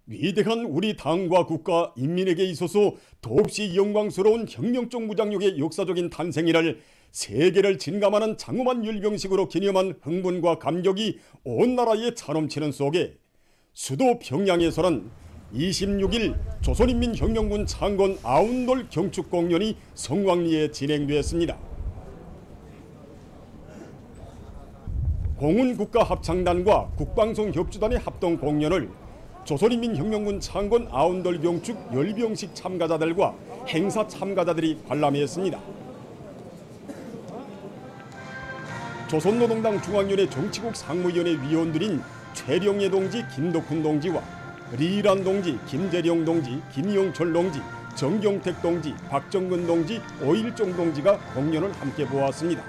위대한 우리 당과 국가 인민에게 있어서 더없이 영광스러운 혁명적 무장력의 역사적인 탄생이랄 세계를 진감하는 장엄한 열병식으로 기념한 흥분과 감격이 온 나라에 차넘치는 속에 수도 평양에서는 26일 조선인민혁명군 창건 아운돌 경축공연이 성황리에 진행되었습니다. 공훈국가합창단과 국방송협주단의 합동공연을 조선인민혁명군 창건 아운돌 경축 열병식 참가자들과 행사 참가자들이 관람했습니다. 조선노동당 중앙위원회 정치국 상무위원회 위원들인 최령예 동지, 김덕훈 동지와 리란 동지, 김재령 동지, 김용철 동지, 정경택 동지, 박정근 동지, 오일종 동지가 공연을 함께 보았습니다.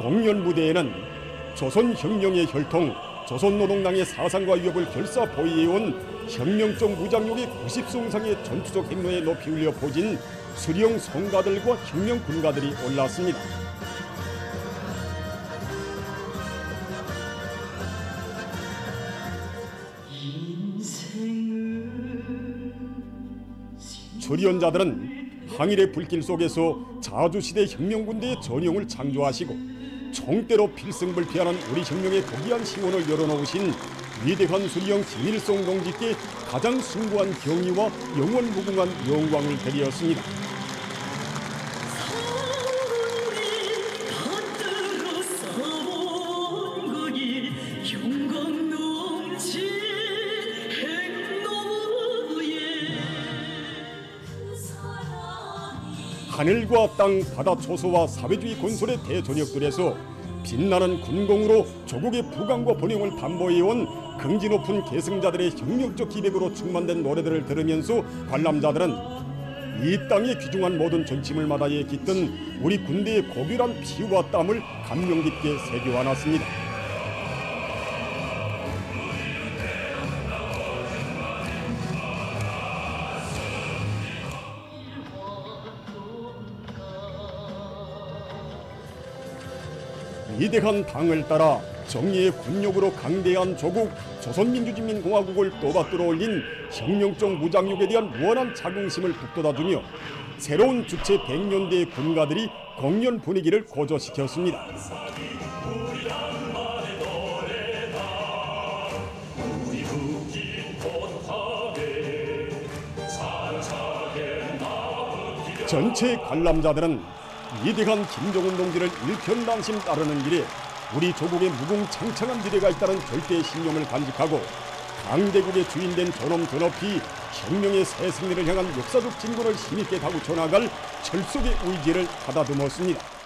공연 무대에는 조선혁명의 혈통, 조선노동당의 사상과 위협을 결사 보이해온 혁명적 무장력의 90송 이상의 전투적 행로에 높이 올려 포진 수령 성가들과 혁명 군가들이 올랐습니다. 출연자들은 항일의 불길 속에서 자주시대 혁명군대의 전형을 창조하시고 총대로 필승불패하는 우리 혁명의 고귀한 시원을 열어놓으신 위대한 수령 김일성 동지께 가장 숭고한 경의와 영원무궁한 영광을 드리었습니다. 하늘과 땅, 바다 초소와 사회주의 건설의 대전역들에서 빛나는 군공으로 조국의 부강과 번영을 담보해온 긍지 높은 계승자들의 혁명적 기백으로 충만된 노래들을 들으면서 관람자들은 이 땅에 귀중한 모든 전침을 마다에 깃든 우리 군대의 고귀한 피와 땀을 감명 깊게 새겨안았습니다. 위대한 당을 따라 정의의 군욕으로 강대한 조국 조선민주주의인민공화국을 또받들어 올린 혁명적 무장력에 대한 무한한 자긍심을 북돋아주며 새로운 주체 100년대의 군가들이 공연 분위기를 고조시켰습니다. 전체 관람자들은 위대한 김정은 동지를 일편단심 따르는 길에 우리 조국의 무궁창창한 미래가 있다는 절대 신념을 간직하고 강대국의 주인된 존엄 드높이 혁명의 새 승리를 향한 역사적 진군을 힘있게 다구쳐 나갈 철석의 의지를 가다듬었습니다.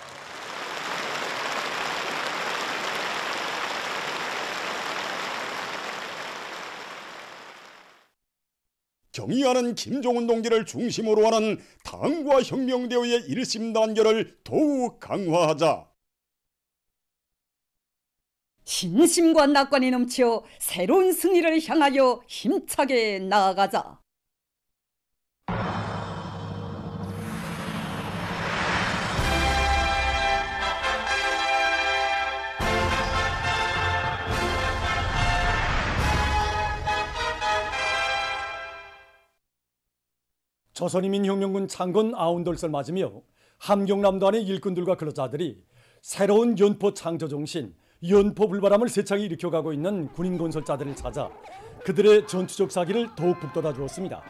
경의하는 김정은 동지를 중심으로 하는 당과 혁명대회의 일심단결을 더욱 강화하자. 진심과 낙관이 넘쳐 새로운 승리를 향하여 힘차게 나아가자. 조선인민혁명군 창건 아운돌설 맞으며 함경남도 안의 일꾼들과 근로자들이 새로운 연포 창조 정신, 연포 불바람을 세차게 일으켜가고 있는 군인 건설자들을 찾아 그들의 전투적 사기를 더욱 북돋아 주었습니다.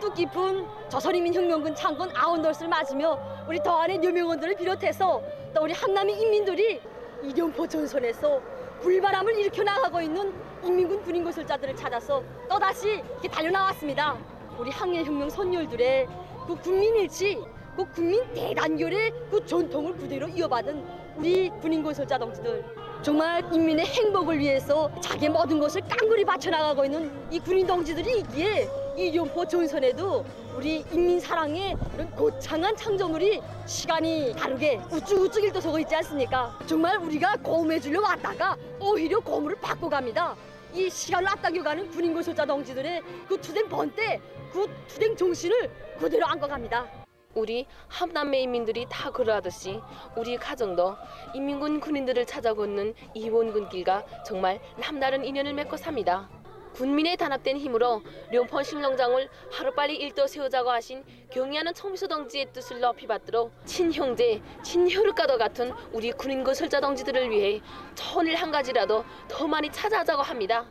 뜻깊은 조선인민혁명군 창건 아운돌설 맞으며 우리 더안의 유명원들을 비롯해서 또 우리 함남의 인민들이 이연포 전선에서 불바람을 일으켜 나가고 있는 인민군 군인 건설자들을 찾아서 또다시 이렇게 달려나왔습니다. 우리 항일혁명 선열들의 그 군민일치, 그 군민 대단결의 그 전통을 그대로 이어받은 우리 군인 건설자 동지들, 정말 인민의 행복을 위해서 자기의 모든 것을 깡그리 바쳐나가고 있는 이 군인 동지들이 있기에 이련포 전선에도 우리 인민 사랑의 이런 거창한 창조물이 시간이 다르게 우쭐우쭐 일도서고 있지 않습니까? 정말 우리가 고음해주려 왔다가 오히려 고음을 바꿔갑니다. 이 시간을 앞당겨가는 군인고소자 동지들의 그 투쟁 번때, 그 투쟁 정신을 그대로 안고갑니다. 우리 함남매 인민들이 다 그러하듯이 우리 가정도 인민군 군인들을 찾아 걷는 이원군길과 정말 남다른 인연을 맺고 삽니다. 군민의 단합된 힘으로 룡폰 신령장을 하루빨리 일도 세우자고 하신 경의하는 청미소 동지의 뜻을 높이 받들어 친형제, 친혈육과도 같은 우리 군인 건설자 동지들을 위해 천일 한 가지라도 더 많이 찾아가자고 합니다.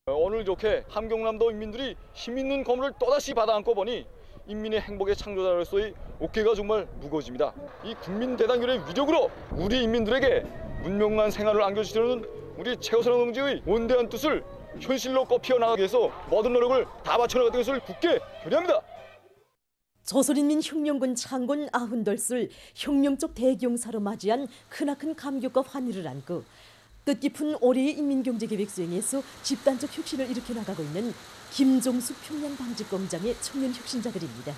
오늘 좋게 함경남도 인민들이 힘있는 검을 또다시 받아안고 보니 인민의 행복의 창조자로서의 어깨가 정말 무거워집니다. 이 국민대단결의 위력으로 우리 인민들에게 문명한 생활을 안겨주시려는 우리 최호선 동지의 원대한 뜻을 현실로 꼽혀 나가기 위해서 모든 노력을 다 바쳐나가는 것을 굳게 결의합니다. 조선인민 혁명군 창건 98술 혁명적 대경사로 맞이한 크나큰 감격과 환희를 안고 뜻깊은 올해의 인민경제계획 수행에서 집단적 혁신을 일으켜 나가고 있는 김종숙 평양방직공장의 청년 혁신자들입니다.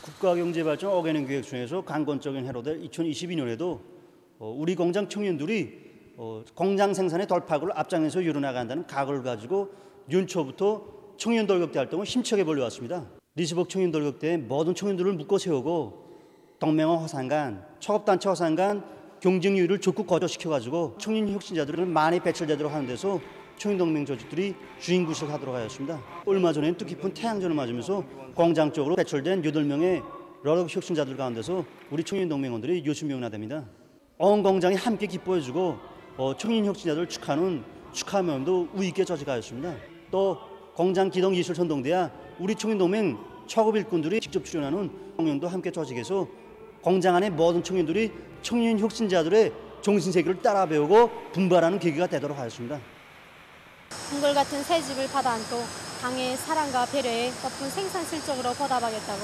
국가경제발전 어게인 계획 중에서 강건적인 해로 될 2022년에도 우리 공장 청년들이 공장 생산의 돌파구를 앞장에서 이뤄나간다는 각오를 가지고 연초부터 청년돌격대 활동을 힘차게 벌여왔습니다. 리스복 청년돌격대에 모든 청년들을 묶어 세우고 동맹원 허상간, 초급단체 허상간 경쟁률을 적극 거저시켜가지고 청년 혁신자들을 많이 배출되도록 하는 데서 청년동맹 조직들이 주인구실 하도록 하였습니다. 얼마 전에는 뜻깊은 태양전을 맞으면서 공장 쪽으로 배출된 8명의 여러 혁신자들 가운데서 우리 청년동맹원들이 60명이나 됩니다. 온 공장이 함께 기뻐해주고 청년 혁신자들을 축하하는 축하면도 우익게 저지가였습니다. 또 공장 기동 예술 선동대야 우리 청년동맹 초급 일꾼들이 직접 출연하는 공연도 함께 조직해서 공장 안의 모든 청년들이 청년 혁신자들의 정신세계를 따라 배우고 분발하는 계기가 되도록 하였습니다. 한결같은 새 집을 받아안고 당의 사랑과 배려에 덮은 생산 실적으로 보답하겠다고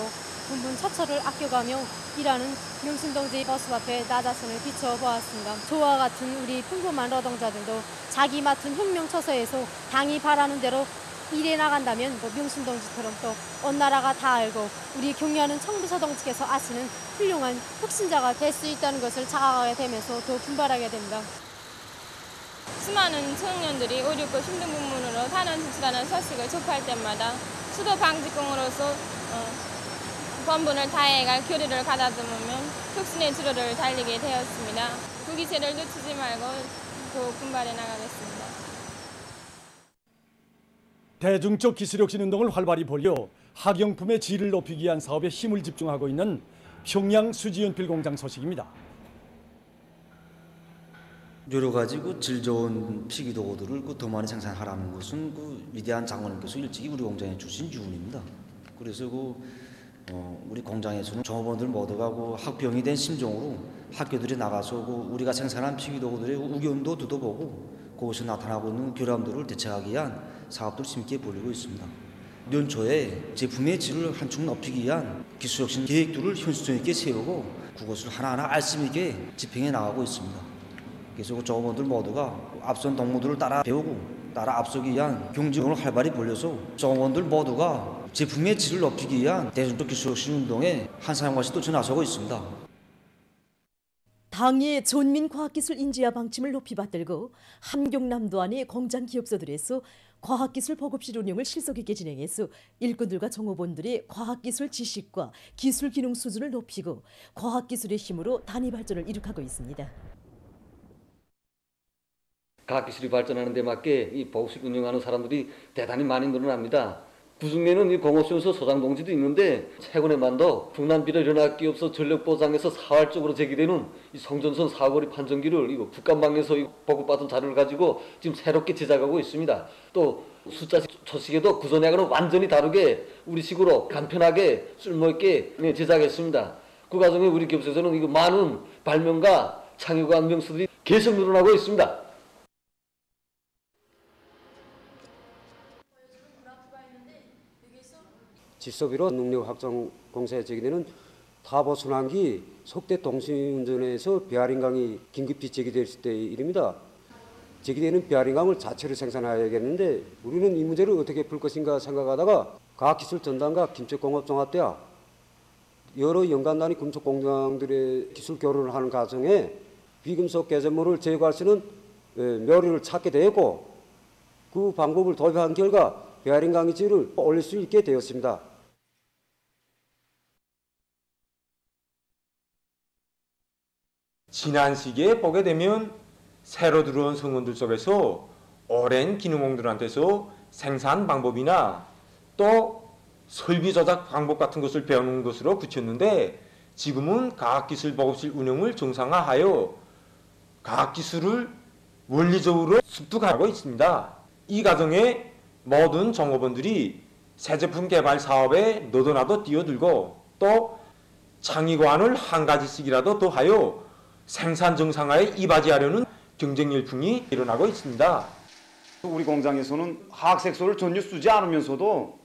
분분처처를 아껴가며 일하는 명신동지의 버스 앞에 나 자신을 비춰보았습니다. 저와 같은 우리 평범한 노동자들도 자기 맡은 혁명처서에서 당이 바라는 대로 일해 나간다면 명신동지처럼 또 온 나라가 다 알고 우리 경의하는 청부서 동지께서 아시는 훌륭한 혁신자가 될 수 있다는 것을 자각하게 되면서 더 분발하게 됩니다. 수많은 청년들이 어렵고 힘든 부문으로 사는 지치라는 소식을 접할 때마다 수도 방직공으로서 본분을 다해갈 교류를 가다듬으면 혁신의 지로를 달리게 되었습니다. 그 기세를 놓치지 말고 더 분발해 나가겠습니다. 대중적 기술혁신 운동을 활발히 벌여 학용품의 질을 높이기 위한 사업에 힘을 집중하고 있는 평양 수지연필 공장 소식입니다. 여러 가지 질 좋은 피기도구들을 더 많이 생산하라는 것은 위대한 장관님께서 일찍이 우리 공장에 주신 유언입니다. 그래서 우리 공장에서는 종업원들 모두가 학병이 된 심정으로 학교들이 나가서 우리가 생산한 피기도구들의 우견도 두어보고 그것에 나타나고 있는 결함들을 대처하기 위한 사업들을 심게 벌이고 있습니다. 연초에 제품의 질을 한층 높이기 위한 기술혁신 계획들을 현실성 있게 세우고 그것을 하나하나 알심 있게 집행해 나가고 있습니다. 그래서 종업원들 모두가 앞선 동무들을 따라 배우고 따라 앞서기 위한 경쟁을 활발히 벌여서 종업원들 모두가 제품의 질을 높이기 위한 대중적 기술혁신 운동에 한 사람같이 또 나서고 있습니다. 당의 전민 과학기술 인지화 방침을 높이 받들고 함경남도 안의 공장 기업소들에서 과학기술 보급실 운영을 실속 있게 진행해서 일꾼들과 종업원들의 과학기술 지식과 기술 기능 수준을 높이고 과학기술의 힘으로 단위 발전을 이룩하고 있습니다. 과학기술이 발전하는 데 맞게 이 보급실 운영하는 사람들이 대단히 많이 늘어납니다. 그중에는 이 공업시험소 소장동지도 있는데 최근에만도 풍남비료 연합기업소 전력보장에서 사활적으로 제기되는 이 성전선 사거리 판정기를 국감방에서 보급받은 자료를 가지고 지금 새롭게 제작하고 있습니다. 또 숫자 초식에도 그전하고는 완전히 다르게 우리식으로 간편하게 쓸모있게 제작했습니다. 그 과정에 우리 기업소에서는 많은 발명가 창의가 명수들이 계속 늘어나고 있습니다. 지소비로 능력 확장 공사에 제기되는 타보 순환기 속대 동시운전에서 배아린강이 긴급히 제기될 때 일입니다. 제기되는 베어링감을 자체로 생산해야겠는데 우리는 이 문제를 어떻게 풀 것인가 생각하다가 과학기술전당과 김책공업종합대학 여러 연관 단위 금속 공장들의 기술 교류를 하는 과정에 비금속 개선물을 제거할 수 있는 묘리를 찾게 되었고 그 방법을 도입한 결과 베어링 강의질을 올릴 수 있게 되었습니다. 지난 시기에 보게 되면 새로 들어온 성원들 속에서 오랜 기능공들한테서 생산 방법이나 또 설비 조작 방법 같은 것을 배우는 것으로 그쳤는데 지금은 과학기술 보급실 운영을 정상화하여 과학기술을 원리적으로 습득하고 있습니다. 이 과정에 모든 종업원들이 새 제품 개발 사업에 너도나도 뛰어들고 또 창의고안을 한 가지씩이라도 더 하여 생산 정상화에 이바지하려는 경쟁 열풍이 일어나고 있습니다. 우리 공장에서는 화학색소를 전혀 쓰지 않으면서도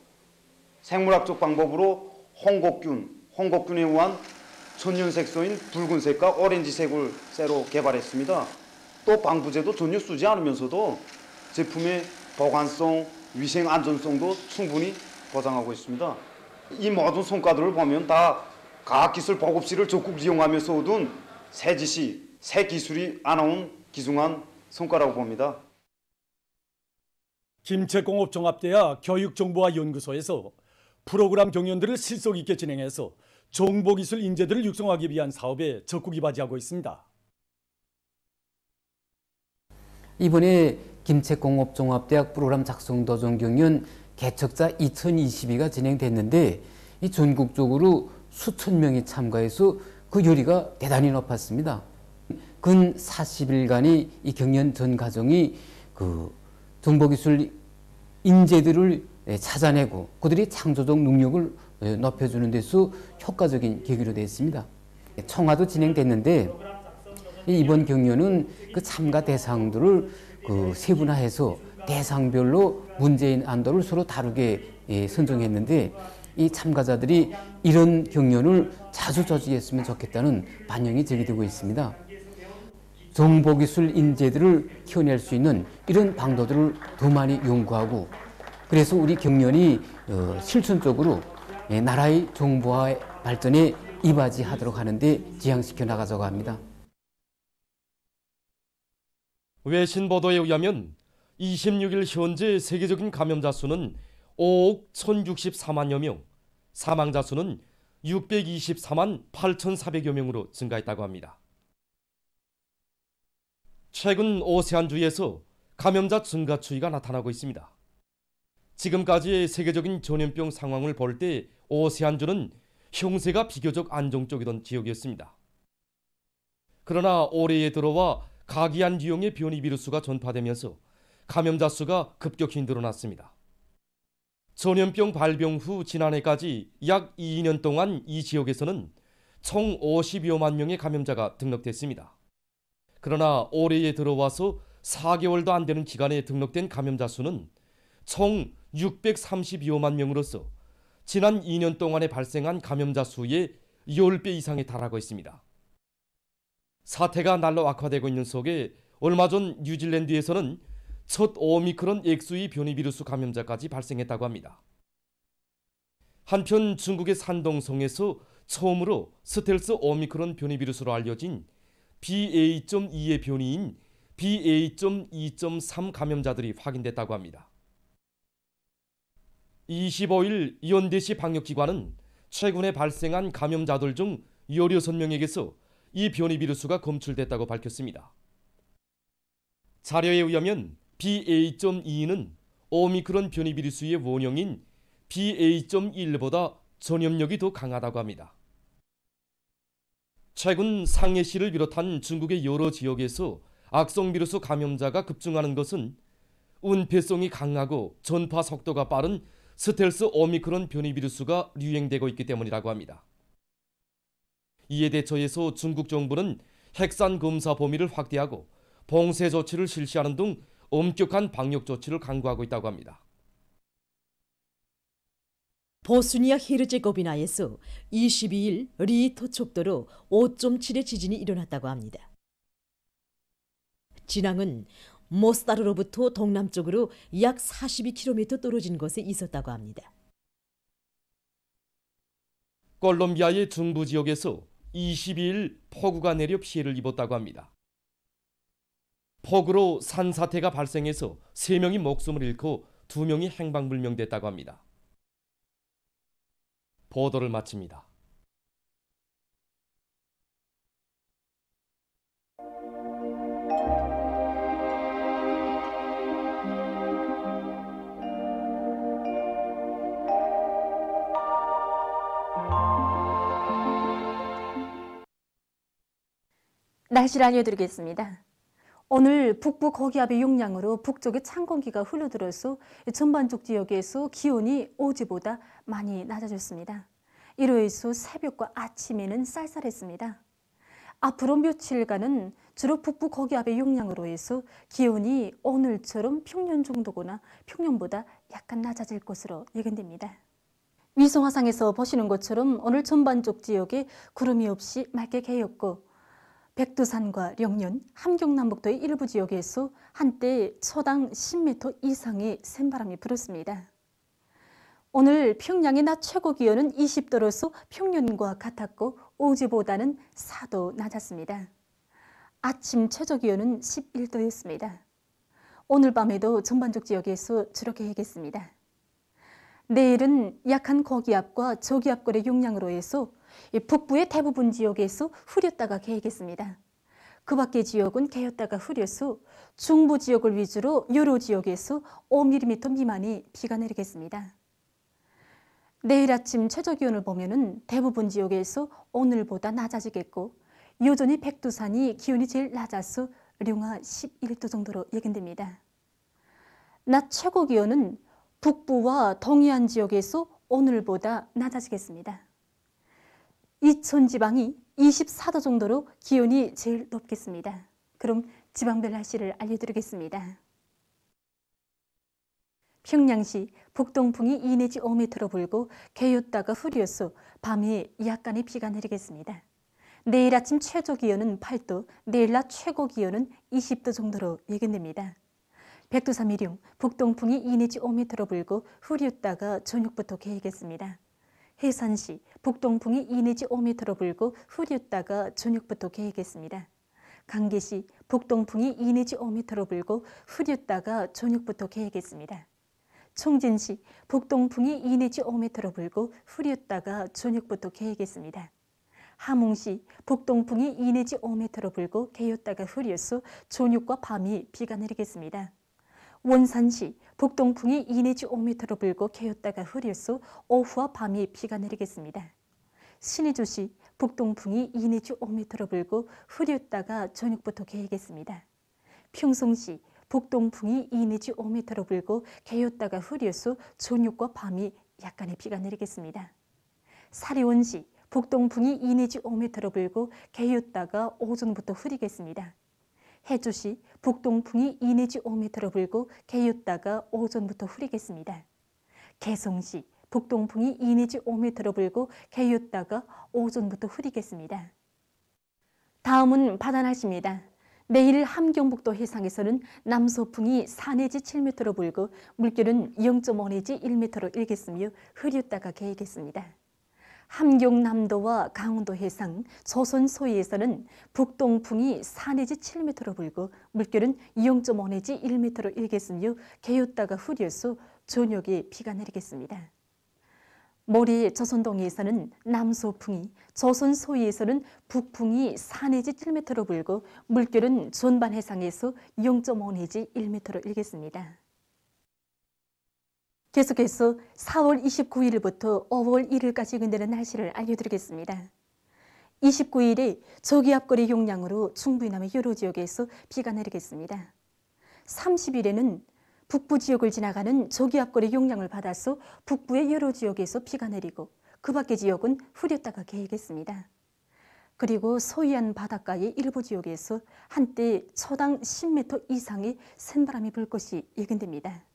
생물학적 방법으로 홍곡균에 의한 천연색소인 붉은색과 오렌지색을 새로 개발했습니다. 또 방부제도 전혀 쓰지 않으면서도 제품의 보관성, 위생 안전성도 충분히 보장하고 있습니다. 이 모든 성과들을 보면 다 과학기술 보급실을 적극 이용하면서 얻은 새 지식, 새 기술이 안아온 기중한 성과라고 봅니다. 김책공업종합대학 교육정보화연구소에서 프로그램 경연들을 실속 있게 진행해서 정보기술 인재들을 육성하기 위한 사업에 적극 이바지하고 있습니다. 이번에 김책공업종합대학 프로그램 작성 도전 경연 개척자 2022가 진행됐는데 이 전국적으로 수천 명이 참가해서 그 요리가 대단히 높았습니다. 근 40일간의 이 경연 전 과정이 그 정보기술 인재들을 찾아내고 그들이 창조적 능력을 높여주는 데서 효과적인 계기로 되었습니다. 청화도 진행됐는데 이번 경연은 그 참가 대상들을 그 세분화해서 대상별로 문제인 안도를 서로 다르게 선정했는데 이 참가자들이 이런 경연을 자주 저지했으면 좋겠다는 반영이 제기되고 있습니다. 정보기술 인재들을 키워낼 수 있는 이런 방도들을 더 많이 연구하고 그래서 우리 경연이 실천적으로 나라의 정보화 발전에 이바지하도록 하는데 지향시켜 나가자고 합니다. 외신 보도에 의하면 26일 현재 세계적인 감염자 수는 5억 1,064만여 명, 사망자 수는 624만 8,400여 명으로 증가했다고 합니다. 최근 오세안주에서 감염자 증가 추이가 나타나고 있습니다. 지금까지의 세계적인 전염병 상황을 볼 때 오세안주는 형세가 비교적 안정적이던 지역이었습니다. 그러나 올해에 들어와 가기한 유형의 변이 비루스가 전파되면서 감염자 수가 급격히 늘어났습니다. 전염병 발병 후 지난해까지 약 2년 동안 이 지역에서는 총 50여만 명의 감염자가 등록됐습니다. 그러나 올해에 들어와서 4개월도 안 되는 기간에 등록된 감염자 수는 총 632여만 명으로서 지난 2년 동안에 발생한 감염자 수의 10배 이상에 달하고 있습니다. 사태가 날로 악화되고 있는 속에 얼마 전 뉴질랜드에서는 첫 오미크론 XE 변이 비루스 감염자까지 발생했다고 합니다. 한편 중국의 산동성에서 처음으로 스텔스 오미크론 변이 비루스로 알려진 BA.2의 변이인 BA.2.3 감염자들이 확인됐다고 합니다. 25일 연대시 방역기관은 최근에 발생한 감염자들 중 16명에게서 이 변이 비루스가 검출됐다고 밝혔습니다. 자료에 의하면 BA.2는 오미크론 변이 비루스의 원형인 BA.1보다 전염력이 더 강하다고 합니다. 최근 상해시를 비롯한 중국의 여러 지역에서 악성 비루스 감염자가 급증하는 것은 은폐성이 강하고 전파 속도가 빠른 스텔스 오미크론 변이 비루스가 유행되고 있기 때문이라고 합니다. 이에 대처해서 중국 정부는 핵산 검사 범위를 확대하고 봉쇄 조치를 실시하는 등 엄격한 방역 조치를 강구하고 있다고 합니다. 보스니아 헤르제고비나에서 22일 리히터 척도로 5.7의 지진이 일어났다고 합니다. 진앙은 모스타르로부터 동남쪽으로 약 42km 떨어진 곳에 있었다고 합니다. 콜롬비아의 중부 지역에서 22일 폭우가 내려 피해를 입었다고 합니다. 폭우로 산사태가 발생해서 3명이 목숨을 잃고 2명이 행방불명됐다고 합니다. 보도를 마칩니다. 날씨를 알려드리겠습니다. 오늘 북부 고기압의 영향으로 북쪽에 찬 공기가 흘러들어서 전반적 지역에서 기온이 어제보다 많이 낮아졌습니다. 이로 인해서 새벽과 아침에는 쌀쌀했습니다. 앞으로 며칠간은 주로 북부 고기압의 영향으로 해서 기온이 오늘처럼 평년 정도거나 평년보다 약간 낮아질 것으로 예견됩니다. 위성화상에서 보시는 것처럼 오늘 전반적 지역에 구름이 없이 맑게 개었고 백두산과 령년, 함경남북도의 일부 지역에서 한때 초당 10m 이상의 센바람이 불었습니다. 오늘 평양의 낮 최고 기온은 20도로서 평년과 같았고 어제보다는 4도 낮았습니다. 아침 최저 기온은 11도였습니다. 오늘 밤에도 전반적 지역에서 주로 개겠습니다. 내일은 약한 고기압과 저기압골의 영향으로 해서 북부의 대부분 지역에서 흐렸다가 개겠습니다. 그 밖의 지역은 개었다가 흐려서 중부 지역을 위주로 여러 지역에서 5mm 미만의 비가 내리겠습니다. 내일 아침 최저 기온을 보면은 대부분 지역에서 오늘보다 낮아지겠고 여전히 백두산이 기온이 제일 낮아서 령하 11도 정도로 예견됩니다. 낮 최고 기온은 북부와 동해안 지역에서 오늘보다 낮아지겠습니다. 이천 지방이 24도 정도로 기온이 제일 높겠습니다. 그럼 지방별 날씨를 알려드리겠습니다. 평양시 북동풍이 2 내지 5m로 불고 개었다가 흐려서 밤에 약간의 비가 내리겠습니다. 내일 아침 최저 기온은 8도, 내일 낮 최고 기온은 20도 정도로 예견됩니다. 백두산 미령 북동풍이 2 내지 5m로 불고 흐렸다가 저녁부터 개겠습니다. 해산시 북동풍이 2 내지 5m로 불고 흐렸다가 저녁부터 개겠습니다. 강계시 북동풍이 2 내지 5m로 불고 흐렸다가 저녁부터 개겠습니다. 총진시 북동풍이 2 내지 5m로 불고 흐렸다가 저녁부터 개겠습니다. 함흥시 북동풍이 2 내지 5m로 불고 개었다가 흐려서 저녁과 밤이 비가 내리겠습니다. 원산시 북동풍이 2 내지 5m로 불고 개었다가 흐려서 오후와 밤이 비가 내리겠습니다. 신의주시 북동풍이 2 내지 5m로 불고 흐렸다가 저녁부터 개겠습니다. 평성시 북동풍이 2 내지 5m로 불고 개었다가 흐려서 저녁과 밤이 약간의 비가 내리겠습니다. 사리원시 북동풍이 2 내지 5m로 불고 개었다가 오전부터 흐리겠습니다. 해주시 북동풍이 2 내지 5m로 불고 개었다가 오전부터 흐리겠습니다. 개성시 북동풍이 2 내지 5m로 불고 개었다가 오전부터 흐리겠습니다. 다음은 바다 날씨입니다. 내일 함경북도 해상에서는 남서풍이 4 내지 7m로 불고 물결은 0.5 내지 1m로 일겠으며 흐렸다가 개겠습니다. 함경남도와 강원도 해상, 조선 소위에서는 북동풍이 4 내지 7m로 불고 물결은 0.5 내지 1m로 일겠으며 개었다가 흐려서 저녁에 비가 내리겠습니다. 모레 조선동해에서는 남서풍이, 조선 소위에서는 북풍이 4 내지 7m로 불고 물결은 전반 해상에서 0.5 내지 1m로 일겠습니다. 계속해서 4월 29일부터 5월 1일까지 예견되는 날씨를 알려드리겠습니다. 29일에 저기압골의 영향으로 중부 이남의 여러 지역에서 비가 내리겠습니다. 30일에는 북부 지역을 지나가는 저기압골의 영향을 받아서 북부의 여러 지역에서 비가 내리고 그 밖의 지역은 흐렸다가 개겠습니다. 그리고 서해안 바닷가의 일부 지역에서 한때 초당 10m 이상의 센바람이 불 것이 예견됩니다.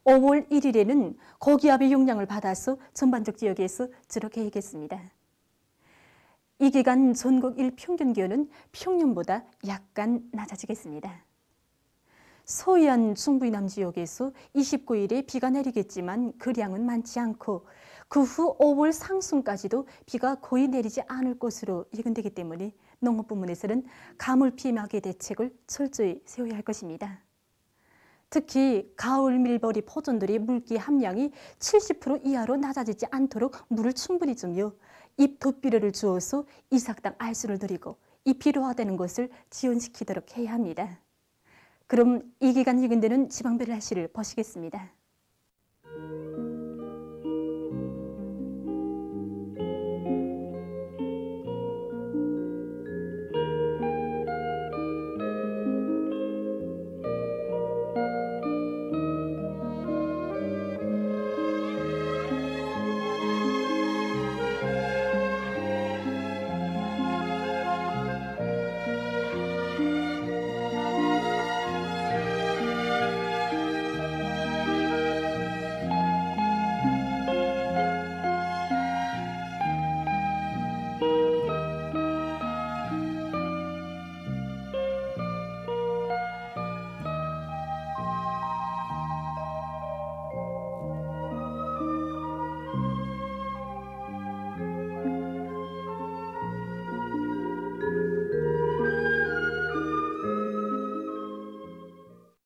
5월 1일에는 고기압의 영향을 받아서 전반적 지역에서 주로 개겠습니다. 이 기간 전국 일평균 기온은 평년보다 약간 낮아지겠습니다. 서해안 중부 이남 지역에서 29일에 비가 내리겠지만 그 양은 많지 않고 그 후 5월 상순까지도 비가 거의 내리지 않을 것으로 예견되기 때문에 농업 부문에서는 가물 피해 막의 대책을 철저히 세워야 할 것입니다. 특히 가을 밀버리 포존들의 물기 함량이 70% 이하로 낮아지지 않도록 물을 충분히 주며 잎 덧비료를 주어서 이삭당 알수를 늘리고 이 필요화되는 것을 지원시키도록 해야 합니다. 그럼 이 기간 예견되는 지방별 날씨를 보시겠습니다.